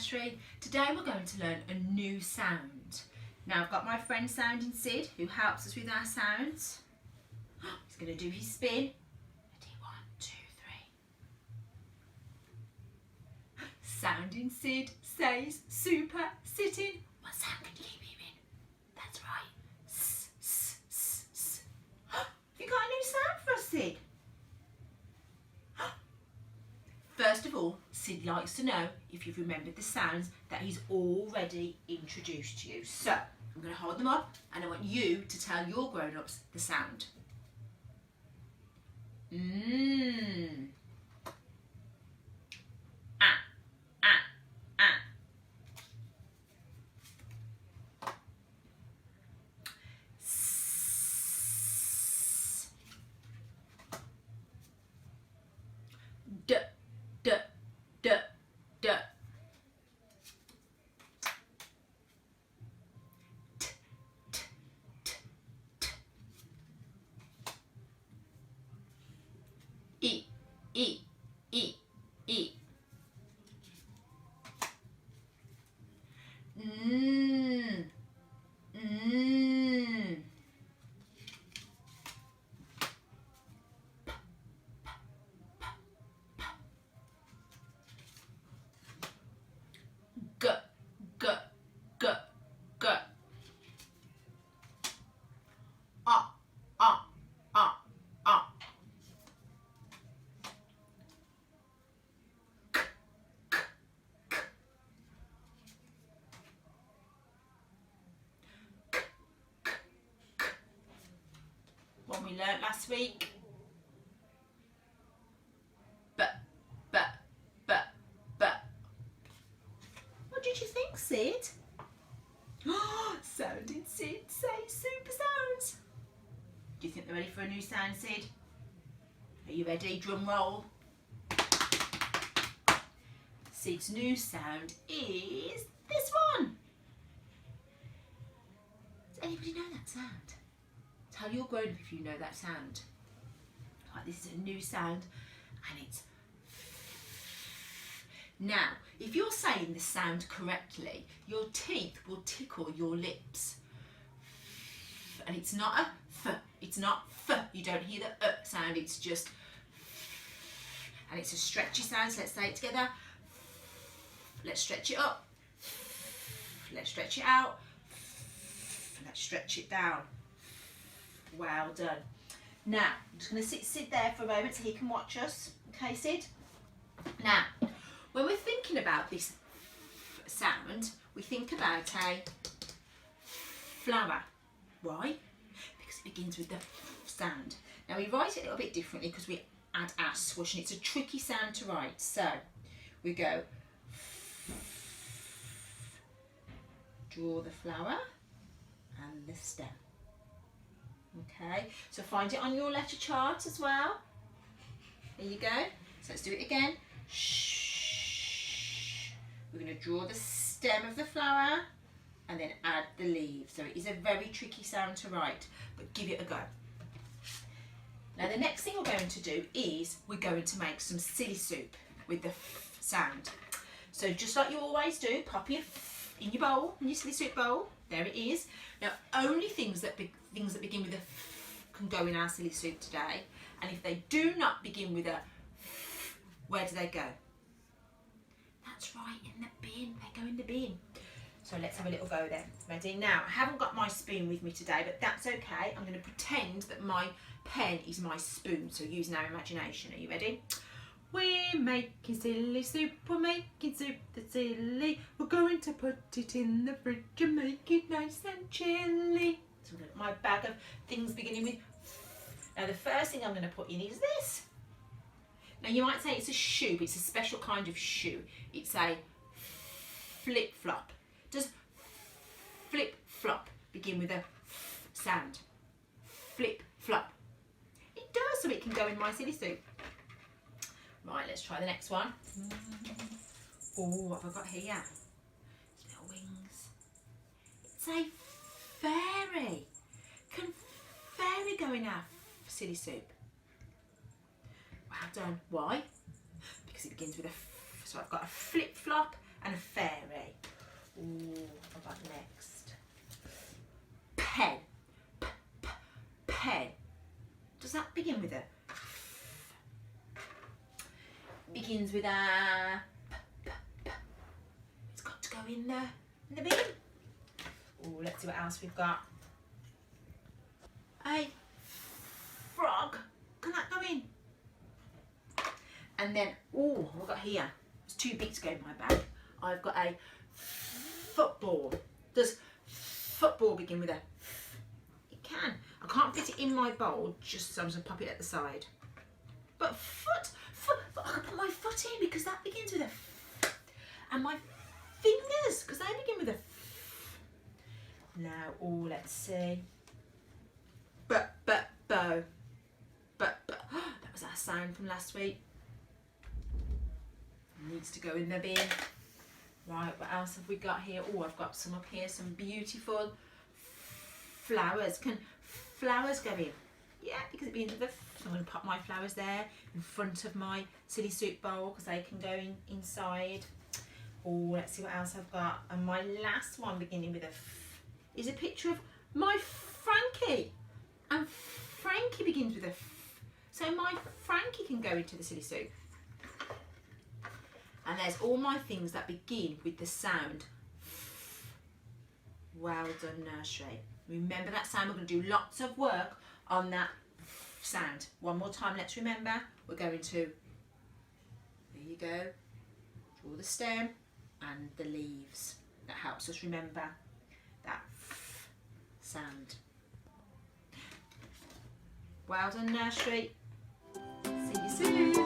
Nursery. Today we're going to learn a new sound. Now I've got my friend Sounding Sid who helps us with our sounds. He's going to do his spin. Ready, 1, 2, 3. Sounding Sid says super sitting. What sound can you keep hearing? That's right. S, s, s, s. Have you got a new sound for us, Sid? First of all, Sid likes to know if you've remembered the sounds that he's already introduced to you. So, I'm going to hold them up and I want you to tell your grown-ups the sound. Mmm. Ah, ah, ah. S. D. D, d, d. T, t, t, t. E, e, e, e. Mm, mm. G, g, g, g. Ah, ah, ah, ah. K, k, k. K, k, k. What we learnt last week. B, b, b, b. What did you think, Sid? Sounding Sid say super sounds. Do you think they're ready for a new sound, Sid? Are you ready? Drum roll. Sid's new sound is this one. Does anybody know that sound? Tell your grown-up if you know that sound. Right, this is a new sound and it's now, if you're saying the sound correctly, your teeth will tickle your lips. And it's not a f, it's not f. You don't hear the sound, it's just and it's a stretchy sound, so let's say it together. Let's stretch it up. Let's stretch it out. Let's stretch it down. Well done. Now, I'm just going to sit there for a moment so he can watch us. Okay, Sid? Now, when we're thinking about this sound, we think about a flower. Why? Because it begins with the sound. Now we write it a little bit differently because we add a swoosh and it's a tricky sound to write. So we go, draw the flower and the stem. Okay, so find it on your letter chart as well. There you go. So let's do it again. We're going to draw the stem of the flower and then add the leaves. So it is a very tricky sound to write, but give it a go. Now the next thing we're going to do is we're going to make some silly soup with the f sound. So just like you always do, pop it in your bowl, in your silly soup bowl. There it is. Now only things that begin with a f can go in our silly soup today. And if they do not begin with a f, where do they go? That's right, in the bin. They go in the bin. So let's have a little go then. Ready? Now, I haven't got my spoon with me today, but that's okay. I'm going to pretend that my pen is my spoon. So using our imagination. Are you ready? We're making silly soup. We're making soup that's silly. We're going to put it in the fridge and make it nice and chilly. So I'm going to put my bag of things beginning with. Now the first thing I'm going to put in is this. Now you might say it's a shoe, but it's a special kind of shoe. It's a flip-flop. Does flip-flop begin with a f sound? Flip-flop. It does, so it can go in my silly soup. Right, let's try the next one. Oh, what have I got here? Little wings. It's a fairy. Can fairy go in our silly soup? Well done. Why? Because it begins with a f. So I've got a flip-flop, and a fairy. Ooh, what about next? Pen. Pen. Does that begin with a? Begins with a. It's got to go in the bin. Oh, let's see what else we've got. A frog. Can that go in? And then, oh, what have I got here? It's too big to go in my bag. I've got a football. Does football begin with a? It can. I can't fit it in my bowl, just so I'm just going to pop it at the side. But foot, I can put my foot in because that begins with a. And my fingers, because they begin with a. Now, oh, let's see. Bow. That was our sound from last week. Needs to go in the bin. Right, what else have we got here? Oh, I've got some up here, some beautiful flowers. Can flowers go in? Yeah, because it begins with I'm going to pop my flowers there in front of my silly soup bowl because they can go inside. Oh, let's see what else I've got. And my last one beginning with a is a picture of my Frankie. And Frankie begins with a so my Frankie can go into the silly soup. And there's all my things that begin with the sound. Well done, nursery. Remember that sound. We're going to do lots of work on that sound. One more time, let's remember. We're going to, there you go, draw the stem and the leaves. That helps us remember that sound. Well done, nursery. See you soon.